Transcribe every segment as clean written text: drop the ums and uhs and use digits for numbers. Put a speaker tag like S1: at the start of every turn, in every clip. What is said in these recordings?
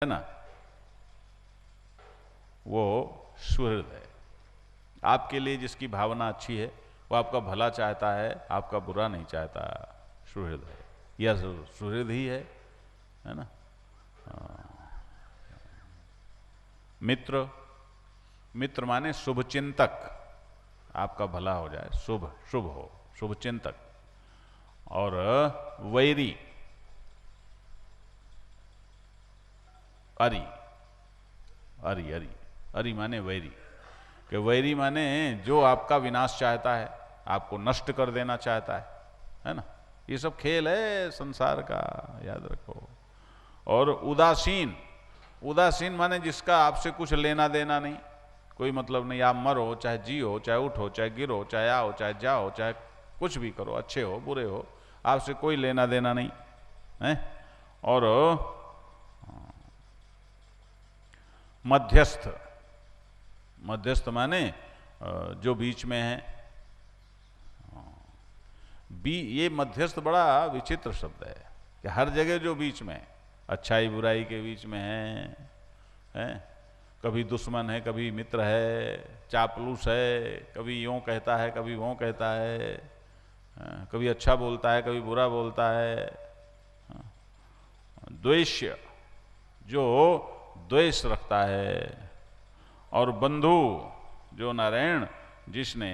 S1: है ना, वो सुहृद है। आपके लिए जिसकी भावना अच्छी है वो आपका भला चाहता है, आपका बुरा नहीं चाहता, सुहृद है। यह सुहृद ही है ना। मित्र, मित्र माने शुभचिंतक, आपका भला हो जाए, शुभ शुभ हो, शुभचिंतक। और वैरी, अरि, अरि अरि अरि माने वैरी, कि वैरी माने जो आपका विनाश चाहता है, आपको नष्ट कर देना चाहता है ना। ये सब खेल है संसार का, याद रखो। और उदासीन, उदासीन माने जिसका आपसे कुछ लेना देना नहीं, कोई मतलब नहीं। आप मरो चाहे जियो, चाहे उठो चाहे गिरो, चाहे आओ चाहे जाओ, चाहे कुछ भी करो, अच्छे हो बुरे हो, आपसे कोई लेना देना नहीं है। और मध्यस्थ, मध्यस्थ माने जो बीच में है। ये मध्यस्थ बड़ा विचित्र शब्द है कि हर जगह जो बीच में है, अच्छाई बुराई के बीच में है? कभी दुश्मन है, कभी मित्र है, चापलूस है, कभी यूं कहता है कभी वो कहता है, कभी अच्छा बोलता है कभी बुरा बोलता है। द्वेष्य, जो द्वेष रखता है। और बंधु, जो नारायण जिसने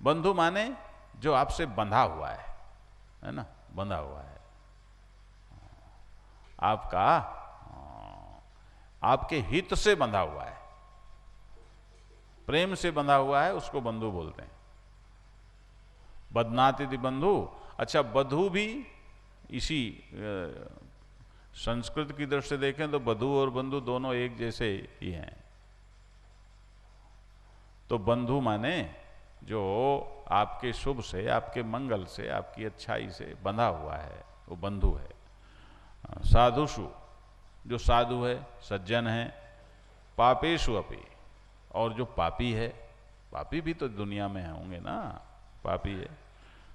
S1: बंधु माने जो आपसे बंधा हुआ है ना, बंधा हुआ है आपका, आपके हित से बंधा हुआ है, प्रेम से बंधा हुआ है, उसको बंधु बोलते हैं। बध्नाति बंधु। अच्छा, बधु भी इसी संस्कृत की दृष्टि से देखें तो बधु और बंधु दोनों एक जैसे ही हैं। तो बंधु माने जो आपके शुभ से, आपके मंगल से, आपकी अच्छाई से बंधा हुआ है, वो बंधु है। साधुषु, जो साधु है, सज्जन है। पापेषु अपि, और जो पापी है, पापी भी तो दुनिया में होंगे ना, पापी है।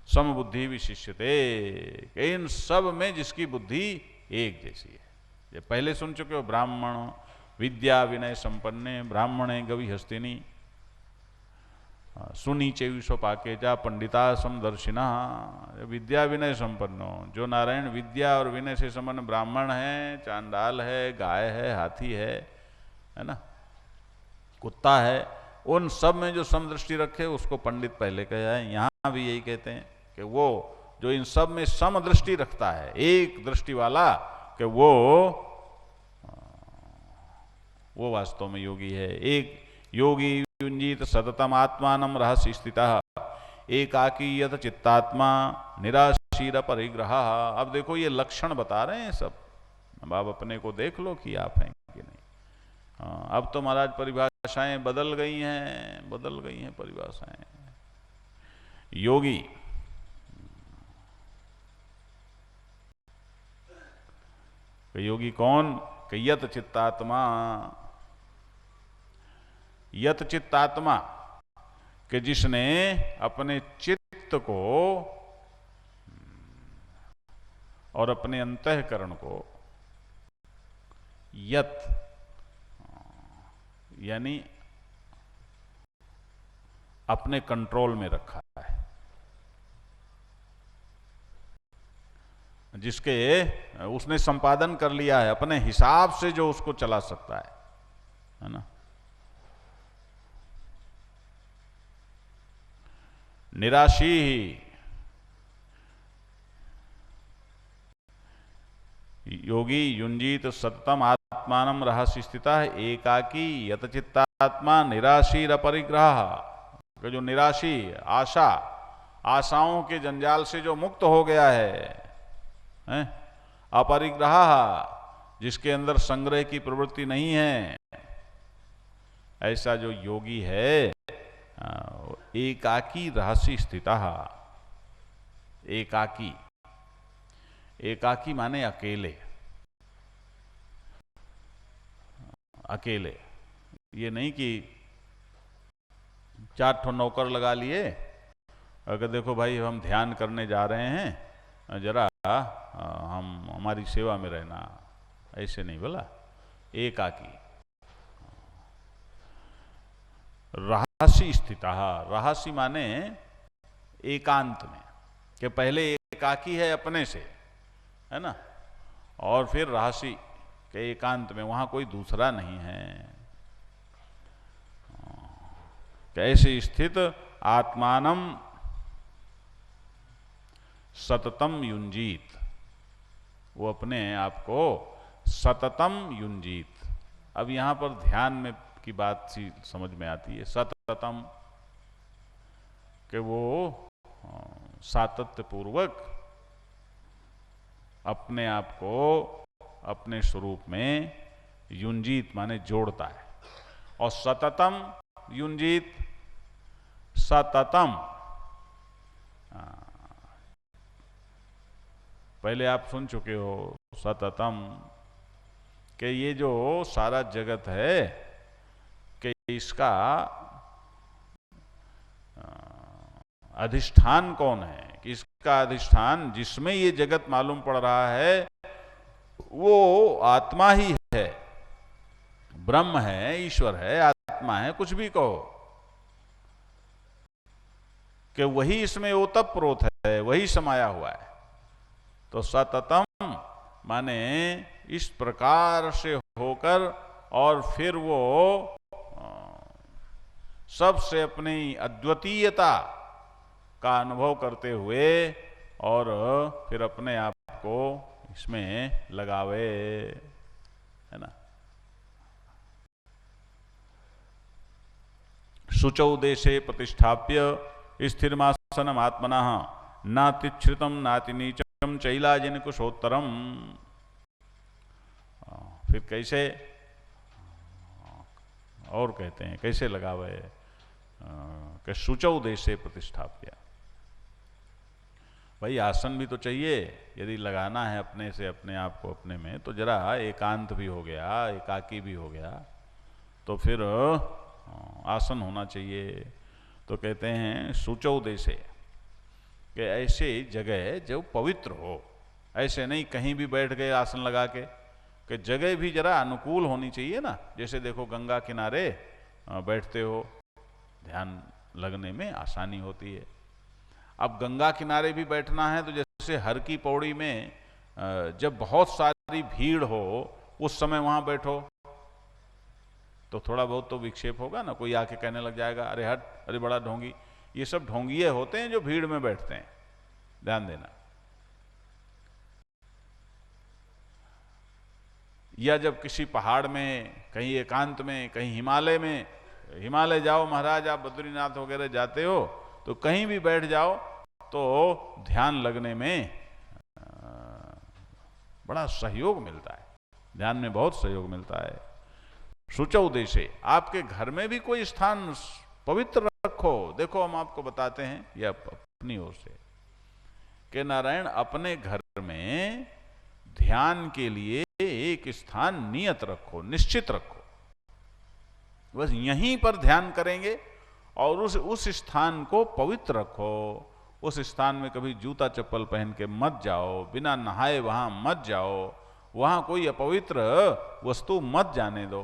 S1: समबुद्धि विशिष्यते, इन सब में जिसकी बुद्धि एक जैसी है। ये पहले सुन चुके हो, ब्राह्मण विद्या विनय संपन्ने ब्राह्मणे गवि हस्तिनी सुनीचे विश्वपाके जा पंडिता समदर्शिना। विद्या विनय संपन्नो, जो नारायण विद्या और विनय से संपन्न ब्राह्मण है, चांडाल है, गाय है, हाथी है ना, कुत्ता है, उन सब में जो समदृष्टि रखे उसको पंडित पहले कहा है। यहाँ भी यही कहते हैं कि वो जो इन सब में समदृष्टि रखता है, एक दृष्टि वाला, कि वो वास्तव में योगी है। एक योगी युंजीत सततम आत्मानं रहस्य स्थितः एकाकी यत चित्तात्मा निराशीर परिग्रह। अब देखो ये लक्षण बता रहे हैं सब, अब आप अपने को देख लो कि आप हैं कि नहीं। अब तो महाराज परिभाषाएं बदल गई हैं, बदल गई हैं परिभाषाएं। योगी, योगी कौन? कि यत चित्तात्मा, यत चित्तात्मा, कि जिसने अपने चित्त को और अपने अंतःकरण को, यत यानी अपने कंट्रोल में रखा है, जिसके उसने संपादन कर लिया है अपने हिसाब से, जो उसको चला सकता है ना। निराशी योगी युंजीत सततम आत्मानं रहस्य स्थितः एकाकी यत चित्तात्मा निराशीर अपरिग्रह। जो निराशी, आशा, आशाओं के जंजाल से जो मुक्त हो गया है, अपरिग्रह, जिसके अंदर संग्रह की प्रवृत्ति नहीं है, ऐसा जो योगी है, एकाकी रहस्य स्थितः। एकाकी, एकाकी माने अकेले, अकेले। ये नहीं कि 4 ठो नौकर लगा लिए, अगर देखो भाई हम ध्यान करने जा रहे हैं, जरा हम हमारी सेवा में रहना, ऐसे नहीं बोला। एकाकी। रहसी स्थिता, रहसी माने एकांत में, कि पहले एकाकी है अपने से, है ना, और फिर रहसी के एकांत में, वहां कोई दूसरा नहीं है। कैसे स्थित आत्मानम सततम युंजीत, वो अपने आप को सततम युंजीत। अब यहां पर ध्यान में की बात सी समझ में आती है। सततम कि वो सातत्य पूर्वक अपने आप को अपने स्वरूप में युंजीत माने जोड़ता है। और सततम युंजीत, सततम, पहले आप सुन चुके हो सततम, कि ये जो सारा जगत है कि इसका अधिष्ठान कौन है, कि इसका अधिष्ठान जिसमें ये जगत मालूम पड़ रहा है वो आत्मा ही है, ब्रह्म है, ईश्वर है, आत्मा है, कुछ भी कहो, कि वही इसमें ओतप्रोत है, वही समाया हुआ है। तो सततम माने इस प्रकार से होकर और फिर वो सबसे अपनी अद्वितीयता का अनुभव करते हुए और फिर अपने आप को इसमें लगावे, है ना। शुचौ देशे प्रतिष्ठाप्य स्थिरमासनम आत्मनः नातिच्छ्रितम नातिनीचम चैलाजिन कुशोत्तरम। फिर कैसे और कहते हैं, कैसे लगावे कि शुचौ देशे प्रतिष्ठाप्य। भाई आसन भी तो चाहिए, यदि लगाना है अपने से अपने आप को अपने में, तो जरा एकांत भी हो गया, एकाकी भी हो गया, तो फिर आसन होना चाहिए। तो कहते हैं शुचौ देशे, कि ऐसे जगह जो पवित्र हो, ऐसे नहीं कहीं भी बैठ गए आसन लगा के, कि जगह भी जरा अनुकूल होनी चाहिए ना। जैसे देखो गंगा किनारे बैठते हो, ध्यान लगने में आसानी होती है। अब गंगा किनारे भी बैठना है तो जैसे हर की पौड़ी में जब बहुत सारी भीड़ हो उस समय वहां बैठो तो थोड़ा बहुत तो विक्षेप होगा ना, कोई आके कहने लग जाएगा अरे हट, अरे बड़ा ढोंगी। ये सब ढोंगिए होते हैं जो भीड़ में बैठते हैं, ध्यान देना। या जब किसी पहाड़ में, कहीं एकांत में, कहीं हिमालय में, हिमालय जाओ महाराज, आप बद्रीनाथ वगैरह जाते हो तो कहीं भी बैठ जाओ तो ध्यान लगने में बड़ा सहयोग मिलता है, ध्यान में बहुत सहयोग मिलता है। शुचौ देशे, आपके घर में भी कोई स्थान पवित्र रखो। देखो हम आपको बताते हैं यह अपनी ओर से कि नारायण अपने घर में ध्यान के लिए एक स्थान नियत रखो, निश्चित रखो। बस यहीं पर ध्यान करेंगे और उस स्थान को पवित्र रखो। उस स्थान में कभी जूता चप्पल पहन के मत जाओ, बिना नहाए वहां मत जाओ, वहां कोई अपवित्र वस्तु मत जाने दो,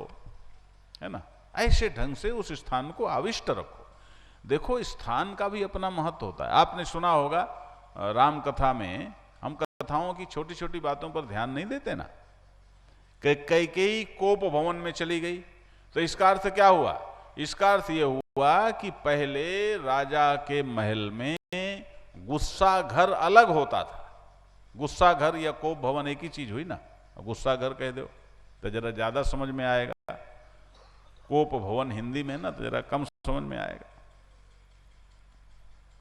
S1: है ना। ऐसे ढंग से उस स्थान को आविष्ट रखो। देखो स्थान का भी अपना महत्व होता है। आपने सुना होगा राम कथा में, हम कथाओं की छोटी छोटी बातों पर ध्यान नहीं देते ना। कैकेयी कोप भवन में चली गई तो इसका अर्थ क्या हुआ? इसका अर्थ यह हुआ कि पहले राजा के महल में गुस्सा घर अलग होता था। गुस्सा घर या कोप भवन एक ही चीज हुई ना। गुस्सा घर कह दो तो जरा ज्यादा समझ में आएगा, कोप भवन हिंदी में ना तो जरा कम समझ में आएगा।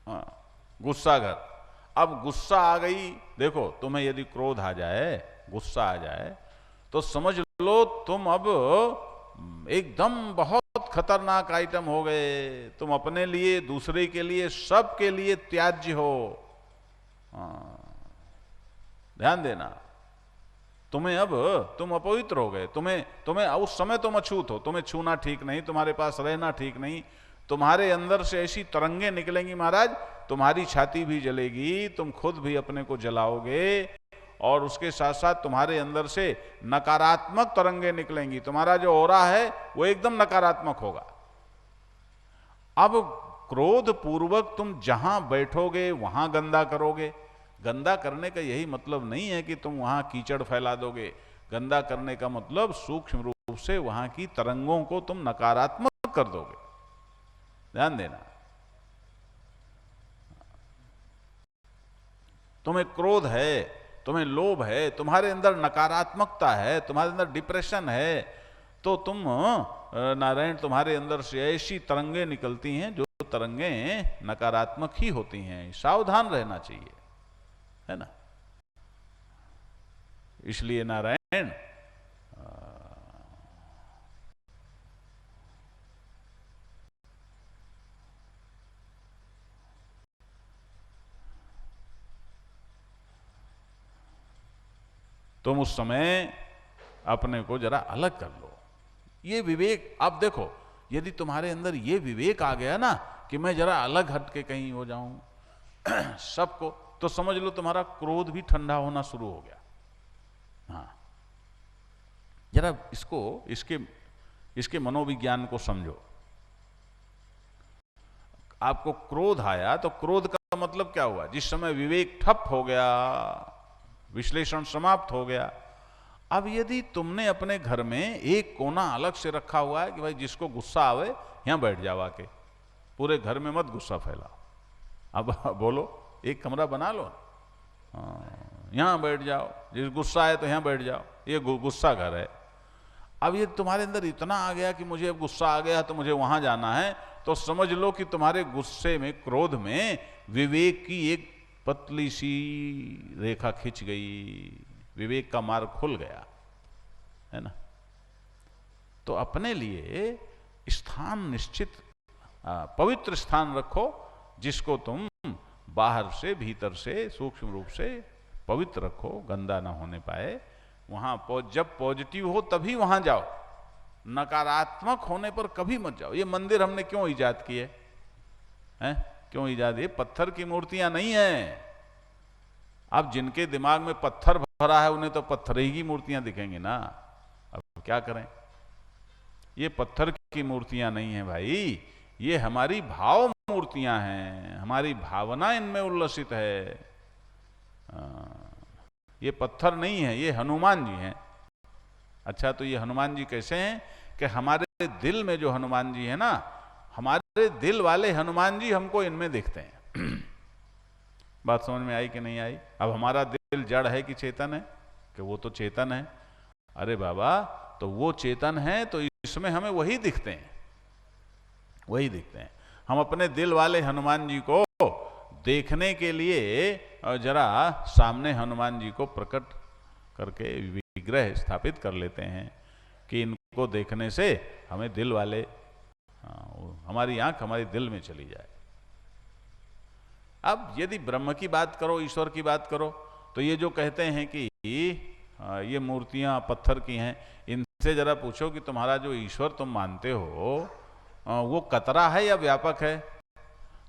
S1: हाँ, गुस्सा घर। अब गुस्सा आ गई, देखो तुम्हें यदि क्रोध आ जाए, गुस्सा आ जाए तो समझ लो तुम अब एकदम बहुत खतरनाक आइटम हो गए। तुम अपने लिए, दूसरे के लिए, सबके लिए त्याज्य हो। ध्यान देना, तुम्हें अब तुम अपवित्र हो गए। तुम्हें उस समय तुम अछूत हो, तुम्हें छूना ठीक नहीं, तुम्हारे पास रहना ठीक नहीं। तुम्हारे अंदर से ऐसी तरंगे निकलेंगी महाराज तुम्हारी छाती भी जलेगी, तुम खुद भी अपने को जलाओगे, और उसके साथ साथ तुम्हारे अंदर से नकारात्मक तरंगे निकलेंगी। तुम्हारा जो ऑरा है वो एकदम नकारात्मक होगा। अब क्रोध पूर्वक तुम जहां बैठोगे वहां गंदा करोगे। गंदा करने का यही मतलब नहीं है कि तुम वहां कीचड़ फैला दोगे। गंदा करने का मतलब सूक्ष्म रूप से वहां की तरंगों को तुम नकारात्मक कर दोगे। ध्यान देना, तुम्हें क्रोध है, तुम्हें लोभ है, तुम्हारे अंदर नकारात्मकता है, तुम्हारे अंदर डिप्रेशन है, तो तुम नारायण तुम्हारे अंदर से ऐसी तरंगे निकलती हैं जो तरंगे नकारात्मक ही होती हैं। सावधान रहना चाहिए, है ना। इसलिए नारायण तुम उस समय अपने को जरा अलग कर लो। ये विवेक, आप देखो, यदि तुम्हारे अंदर ये विवेक आ गया ना कि मैं जरा अलग हट के कहीं हो जाऊं सबको, तो समझ लो तुम्हारा क्रोध भी ठंडा होना शुरू हो गया। हाँ, जरा इसको, इसके मनोविज्ञान को समझो। आपको क्रोध आया तो क्रोध का मतलब क्या हुआ? जिस समय विवेक ठप हो गया, विश्लेषण समाप्त हो गया। अब यदि तुमने अपने घर में एक कोना अलग से रखा हुआ है कि भाई जिसको गुस्सा आवे यहां बैठ जाओ आके, पूरे घर में मत गुस्सा फैलाओ। अब बोलो, एक कमरा बना लो, यहां बैठ जाओ, जिस गुस्सा आए तो यहां बैठ जाओ, ये गुस्सा घर है। अब ये तुम्हारे अंदर इतना आ गया कि मुझे अब गुस्सा आ गया तो मुझे वहां जाना है, तो समझ लो कि तुम्हारे गुस्से में, क्रोध में विवेक की एक पतली सी रेखा खिंच गई, विवेक का मार्ग खुल गया, है ना। तो अपने लिए स्थान निश्चित, पवित्र स्थान रखो, जिसको तुम बाहर से भीतर से सूक्ष्म रूप से पवित्र रखो, गंदा ना होने पाए। वहां जब पॉजिटिव हो तभी वहां जाओ, नकारात्मक होने पर कभी मत जाओ। ये मंदिर हमने क्यों इजाद किए हैं? क्यों इजाद? ये पत्थर की मूर्तियां नहीं है। अब जिनके दिमाग में पत्थर भरा है उन्हें तो पत्थर ही की मूर्तियां दिखेंगी ना। अब क्या करें? ये पत्थर की मूर्तियां नहीं है भाई, ये हमारी भाव मूर्तियां हैं, हमारी भावना इनमें उल्लसित है। ये पत्थर नहीं है, ये हनुमान जी हैं। अच्छा, तो ये हनुमान जी कैसे हैं? कि हमारे दिल में जो हनुमान जी है ना, हमारे दिल वाले हनुमान जी हमको इनमें दिखते हैं। बात समझ में आई कि नहीं आई? अब हमारा दिल जड़ है कि चेतन है? कि वो तो चेतन है। अरे बाबा, तो वो चेतन है तो इसमें हमें वही दिखते हैं, वही दिखते हैं। हम अपने दिल वाले हनुमान जी को देखने के लिए जरा सामने हनुमान जी को प्रकट करके विग्रह स्थापित कर लेते हैं कि इनको देखने से हमें दिल वाले, हमारी आंख हमारे दिल में चली जाए। अब यदि ब्रह्म की बात करो, ईश्वर की बात करो, तो ये जो कहते हैं कि ये मूर्तियां पत्थर की हैं, इनसे जरा पूछो कि तुम्हारा जो ईश्वर तुम मानते हो वो कतरा है या व्यापक है?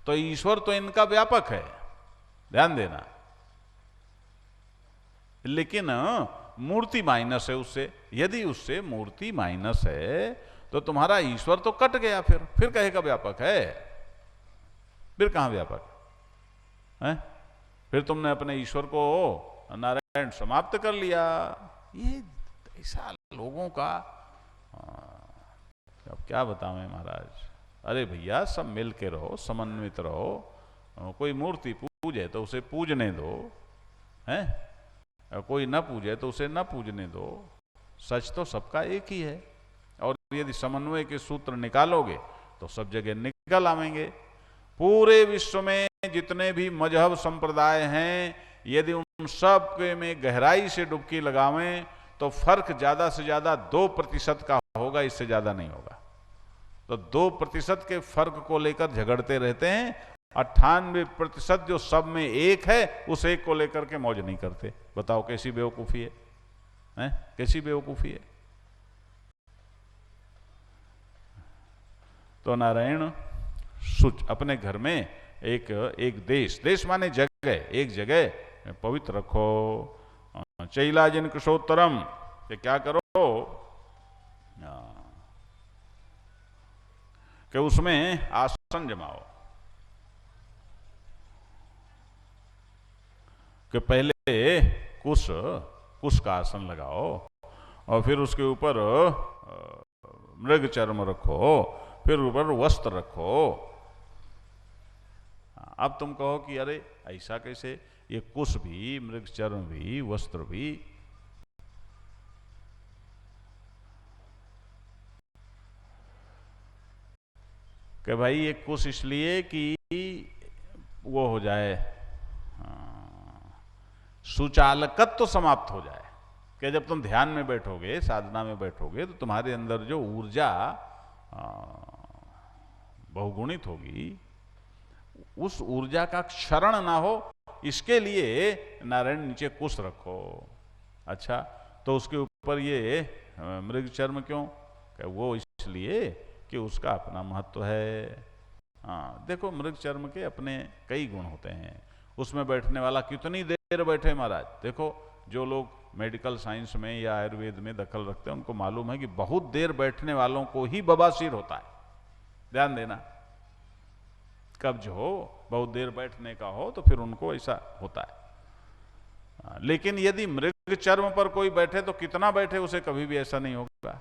S1: तो ईश्वर तो इनका व्यापक है, ध्यान देना, लेकिन मूर्ति माइनस है उससे। यदि उससे मूर्ति माइनस है तो तुम्हारा ईश्वर तो कट गया, फिर कहेगा व्यापक है। फिर कहां व्यापक है? फिर तुमने अपने ईश्वर को नारायण समाप्त कर लिया। ये ऐसा लोगों का, अब क्या बतावें महाराज। अरे भैया, सब मिल के रहो, समन्वित रहो। कोई मूर्ति पूजे तो उसे पूजने दो, हैं? कोई न पूजे तो उसे न पूजने दो। सच तो सबका एक ही है, और यदि समन्वय के सूत्र निकालोगे तो सब जगह निकल आवेंगे। पूरे विश्व में जितने भी मजहब संप्रदाय हैं, यदि उन सब के में गहराई से डुबकी लगावें तो फर्क ज्यादा से ज्यादा 2% का होगा, इससे ज्यादा नहीं होगा। तो 2% के फर्क को लेकर झगड़ते रहते हैं, 98% जो सब में एक है उस एक को लेकर के मौज नहीं करते। बताओ कैसी बेवकूफी है, हैं? कैसी बेवकूफी है। तो नारायण अपने घर में एक एक देश, देश माने जगह, एक जगह पवित्र रखो। चैलाजिन कुशोत्तरम, कि क्या करो कि उसमें आसन जमाओ, कि पहले कुश का आसन लगाओ और फिर उसके ऊपर मृग चर्म रखो, फिर ऊपर वस्त्र रखो। अब तुम कहो कि अरे ऐसा कैसे, ये कुश भी, मृग चर्म भी, वस्त्र भी। कि भाई ये कुश इसलिए कि वो हो जाए, सुचालकत्व तो समाप्त हो जाए, कि जब तुम ध्यान में बैठोगे, साधना में बैठोगे, तो तुम्हारे अंदर जो ऊर्जा बहुगुणित होगी, उस ऊर्जा का क्षरण ना हो, इसके लिए नारायण नीचे कुश रखो। अच्छा, तो उसके ऊपर ये मृग चर्म क्यों? वो इसलिए कि उसका अपना महत्व है। हाँ, देखो मृग चर्म के अपने कई गुण होते हैं। उसमें बैठने वाला कितनी देर बैठे महाराज, देखो जो लोग मेडिकल साइंस में या आयुर्वेद में दखल रखते हैं उनको मालूम है कि बहुत देर बैठने वालों को ही बवासीर होता है। ध्यान देना, कब्ज हो, बहुत देर बैठने का हो तो फिर उनको ऐसा होता है। लेकिन यदि मृग चर्म पर कोई बैठे तो कितना बैठे, उसे कभी भी ऐसा नहीं होगा।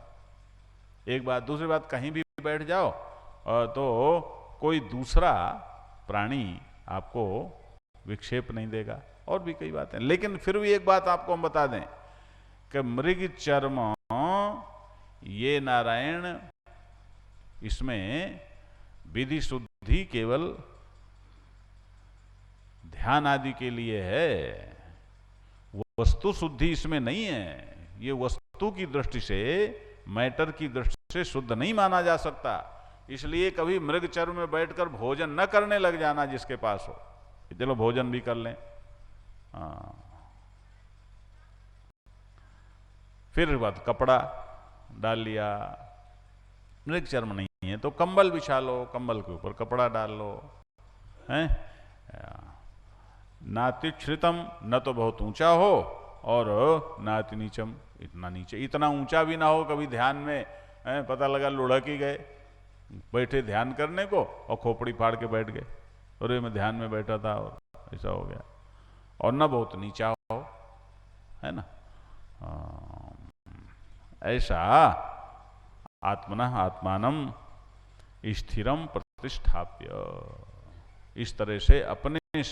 S1: एक बात। दूसरी बात, कहीं भी बैठ जाओ तो कोई दूसरा प्राणी आपको विक्षेप नहीं देगा, और भी कई बातें। लेकिन फिर भी एक बात आपको हम बता दें कि मृग चर्म ये नारायण, इसमें विधि शुद्धि केवल ध्यान आदि के लिए है, वस्तु शुद्धि इसमें नहीं है। ये वस्तु की दृष्टि से, मैटर की दृष्टि से शुद्ध नहीं माना जा सकता। इसलिए कभी मृग चर्म में बैठकर भोजन न करने लग जाना जिसके पास हो, चलो भोजन भी कर लें। फिर बात, कपड़ा डाल लिया, मृग चर्म नहीं है तो कंबल बिछा लो, कंबल के ऊपर कपड़ा डाल लो, हैं। नातिश्रितम, न तो बहुत ऊंचा हो और नाति नीचम, इतना नीचे, इतना ऊंचा भी ना हो कभी ध्यान में पता लगा लुढ़क ही गए, बैठे ध्यान करने को और खोपड़ी फाड़ के बैठ गए, अरे मैं ध्यान में बैठा था और ऐसा हो गया। और न बहुत नीचा हो, है ना। ऐसा आत्मनः आत्मानम स्थिरम प्रतिष्ठाप्य, इस तरह से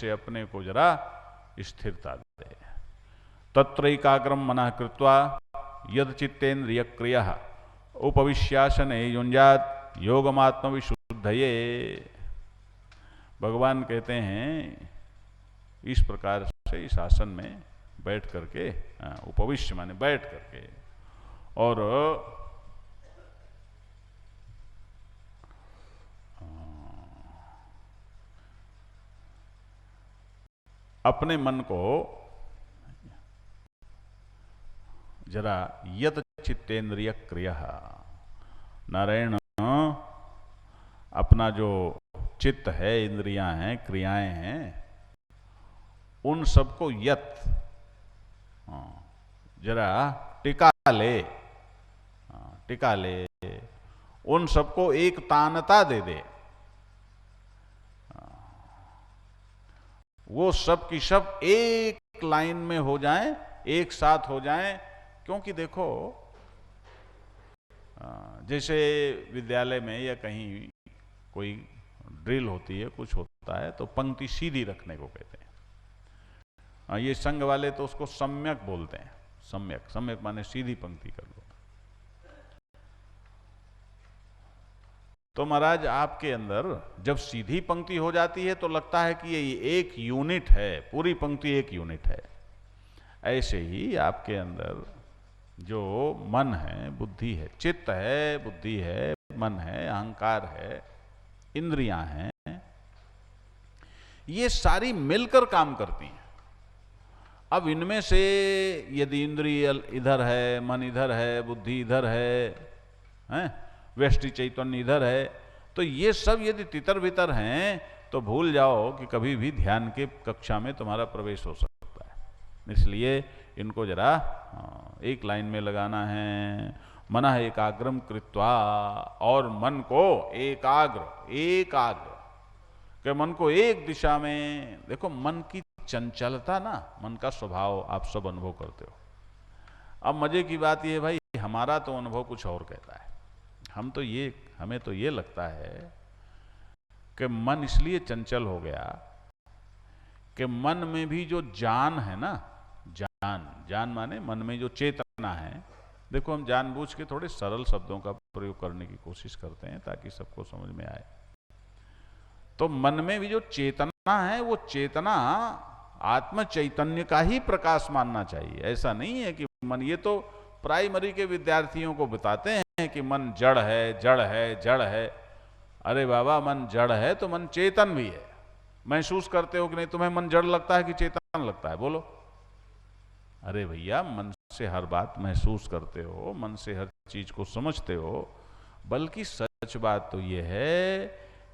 S1: अपने को जरा स्थिरता दे। तत्रैकाग्रम मनः कृत्वा यद चित्तेन्द्रिय क्रियः उपविश्यासने युञ्जात योगमात्म विशुद्धये। भगवान कहते हैं इस प्रकार से इस आसन में बैठ करके, उपविश्य माने बैठ करके, और अपने मन को जरा यत चित्तेन्द्रिय क्रिया, नारायण अपना जो चित्त है, इंद्रियां हैं, क्रियाएं हैं, उन सबको यत जरा टिका ले, उन सबको एक तानता दे दे। वो सब की सब एक लाइन में हो जाएं, एक साथ हो जाएं। क्योंकि देखो जैसे विद्यालय में या कहीं कोई ड्रिल होती है, कुछ होता है, तो पंक्ति सीधी रखने को कहते हैं। ये संघ वाले तो उसको सम्यक बोलते हैं। सम्यक माने सीधी पंक्ति कर लो। तो महाराज आपके अंदर जब सीधी पंक्ति हो जाती है तो लगता है कि ये एक यूनिट है, पूरी पंक्ति एक यूनिट है। ऐसे ही आपके अंदर जो मन है, बुद्धि है, चित्त है, बुद्धि है, मन है, अहंकार है, इंद्रियां हैं, ये सारी मिलकर काम करती हैं। अब इनमें से यदि इंद्रिय इधर है, मन इधर है, बुद्धि इधर है, व्यष्टि चैतन्य इधर है, तो ये सब यदि तितर बितर हैं तो भूल जाओ कि कभी भी ध्यान के कक्षा में तुम्हारा प्रवेश हो सकता है। इसलिए इनको जरा एक लाइन में लगाना है। मनः एकाग्रम कृत्वा, और मन को एकाग्र कि मन को एक दिशा में। देखो मन की चंचलता ना, मन का स्वभाव आप सब अनुभव करते हो। अब मजे की बात यह भाई, हमारा तो अनुभव कुछ और कहता है। हमें तो ये लगता है कि मन इसलिए चंचल हो गया कि मन में भी जो जान है ना, जान माने मन में जो चेतना है। देखो हम जानबूझ के थोड़े सरल शब्दों का प्रयोग करने की कोशिश करते हैं ताकि सबको समझ में आए। तो मन में भी जो चेतना है, वो चेतना आत्म चैतन्य का ही प्रकाश मानना चाहिए। ऐसा नहीं है कि मन, ये तो प्राइमरी के विद्यार्थियों को बताते हैं कि मन जड़ है, जड़ है, जड़ है। अरे बाबा, मन जड़ है तो मन चेतन भी है। महसूस करते हो कि नहीं? तुम्हें मन जड़ लगता है कि चेतन लगता है? बोलो। अरे भैया, मन से हर बात महसूस करते हो, मन से हर चीज को समझते हो। बल्कि सच बात तो यह है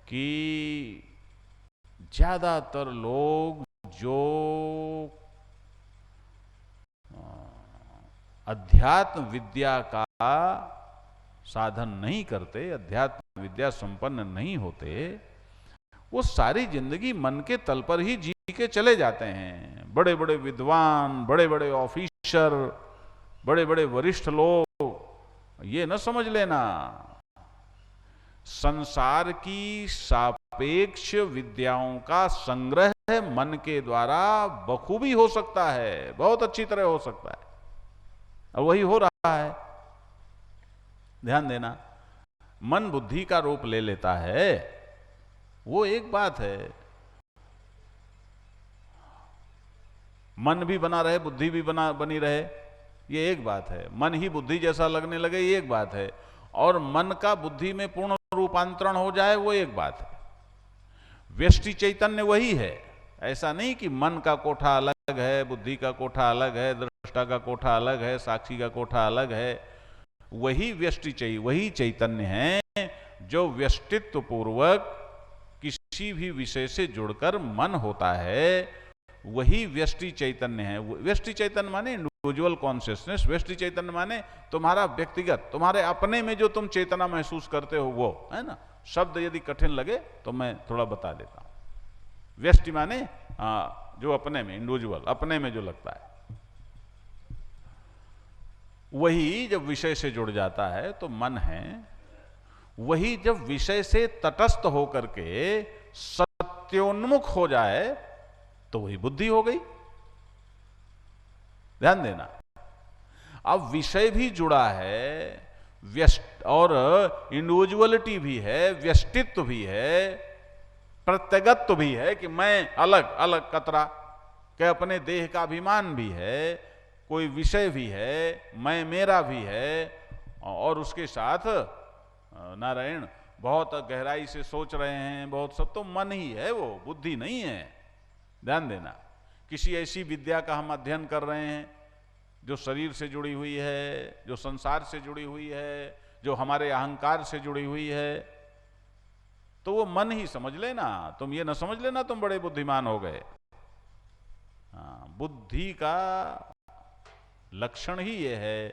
S1: कि ज्यादातर लोग जो अध्यात्म विद्या का साधन नहीं करते, अध्यात्म विद्या संपन्न नहीं होते, वो सारी जिंदगी मन के तल पर ही जी के चले जाते हैं। बड़े बड़े विद्वान, बड़े बड़े ऑफिसर, बड़े बड़े वरिष्ठ लोग, ये न समझ लेना संसार की सापेक्ष विद्याओं का संग्रह मन के द्वारा बखूबी हो सकता है, बहुत अच्छी तरह हो सकता है। और वही हो रहा है। ध्यान देना, मन बुद्धि का रूप ले लेता है, वो एक बात है। मन भी बना रहे, बुद्धि भी बनी रहे, ये एक बात है। मन ही बुद्धि जैसा लगने लगे, ये एक बात है। और मन का बुद्धि में पूर्ण रूपांतरण हो जाए, वो एक बात है। व्यष्टि चैतन्य वही है। ऐसा नहीं कि मन का कोठा अलग है, बुद्धि का कोठा अलग है, दृष्टा का कोठा अलग है, साक्षी का कोठा अलग है। वही व्यष्टि वही चैतन्य है जो व्यष्टित्व पूर्वक किसी भी विषय से जुड़कर मन होता है। वही व्यष्टि चैतन्य है। व्यष्टि चैतन्य माने इंडिविजुअल कॉन्शियसनेस। व्यष्टि चैतन्य माने तुम्हारा व्यक्तिगत, तुम्हारे अपने में जो तुम चेतना महसूस करते हो, वो है ना। शब्द यदि कठिन लगे तो मैं थोड़ा बता देता हूं। व्यष्टि माने जो अपने में, इंडिविजुअल, अपने में जो लगता है, वही जब विषय से जुड़ जाता है तो मन है। वही जब विषय से तटस्थ होकर के सत्योन्मुख हो जाए तो वही बुद्धि हो गई। ध्यान देना, अब विषय भी जुड़ा है, और इंडिविजुअलिटी भी है, व्यष्टित्व भी है, प्रत्यगत्व भी है कि मैं अलग अलग कतरा के, अपने देह का अभिमान भी है, कोई विषय भी है, मैं मेरा भी है। और उसके साथ नारायण बहुत गहराई से सोच रहे हैं, बहुत सब, तो मन ही है, वो बुद्धि नहीं है। ध्यान देना, किसी ऐसी विद्या का हम अध्ययन कर रहे हैं जो शरीर से जुड़ी हुई है, जो संसार से जुड़ी हुई है, जो हमारे अहंकार से जुड़ी हुई है, तो वो मन ही समझ लेना। तुम ये ना समझ लेना तुम बड़े बुद्धिमान हो गए। बुद्धि का लक्षण ही ये है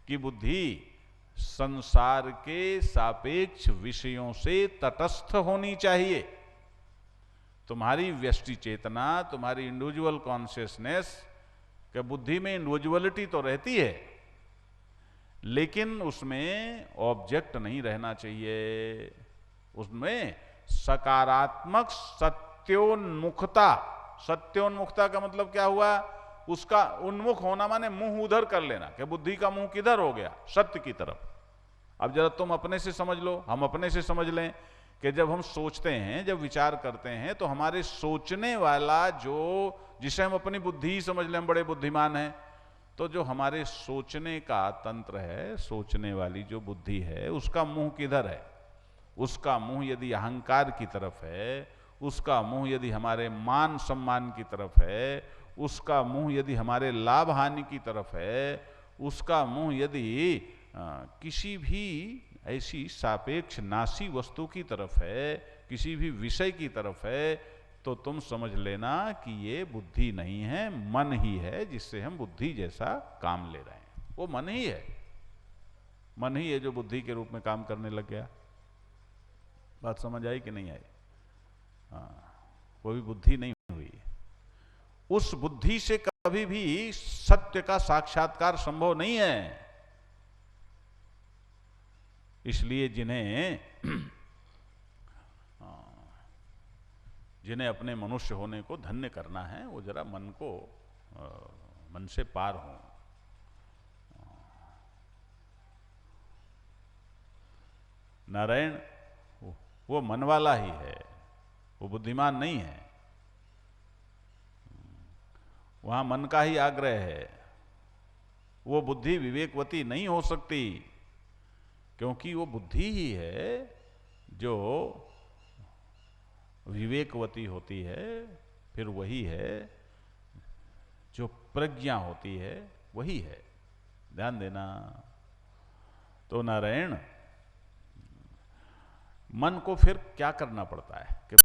S1: कि बुद्धि संसार के सापेक्ष विषयों से तटस्थ होनी चाहिए। तुम्हारी व्यष्टि चेतना, तुम्हारी इंडिविजुअल कॉन्शियसनेस के बुद्धि में इंडिविजुअलिटी तो रहती है, लेकिन उसमें ऑब्जेक्ट नहीं रहना चाहिए। उसमें सकारात्मक सत्योन्मुखता। सत्योन्मुखता का मतलब क्या हुआ? उसका उन्मुख होना माने मुंह उधर कर लेना, कि बुद्धि का मुंह किधर हो गया? सत्य की तरफ। अब जरा तुम अपने से समझ लो, हम अपने से समझ लें कि जब हम सोचते हैं, जब विचार करते हैं, तो हमारे सोचने वाला जिसे हम अपनी बुद्धि ही समझ लें, हम बड़े बुद्धिमान हैं, तो जो हमारे सोचने का तंत्र है, सोचने वाली जो बुद्धि है, उसका मुंह किधर है? उसका मुंह यदि अहंकार की तरफ है, उसका मुंह यदि हमारे मान सम्मान की तरफ है, उसका मुंह यदि हमारे लाभ हानि की तरफ है, उसका मुंह यदि किसी भी ऐसी सापेक्ष नासी वस्तु की तरफ है, किसी भी विषय की तरफ है, तो तुम समझ लेना कि ये बुद्धि नहीं है, मन ही है, जिससे हम बुद्धि जैसा काम ले रहे हैं। वो मन ही है, मन ही है जो बुद्धि के रूप में काम करने लग गया। बात समझ आई कि नहीं आई? हाँ, वो भी बुद्धि नहीं हुई। उस बुद्धि से कभी भी सत्य का साक्षात्कार संभव नहीं है। इसलिए जिन्हें अपने मनुष्य होने को धन्य करना है, वो जरा मन से पार हों। नारायण वो मन वाला ही है, वो बुद्धिमान नहीं है। वहां मन का ही आग्रह है। वो बुद्धि विवेकवती नहीं हो सकती, क्योंकि वो बुद्धि ही है जो विवेकवती होती है। फिर वही है जो प्रज्ञा होती है, वही है। ध्यान देना। तो नारायण, मन को फिर क्या करना पड़ता है कि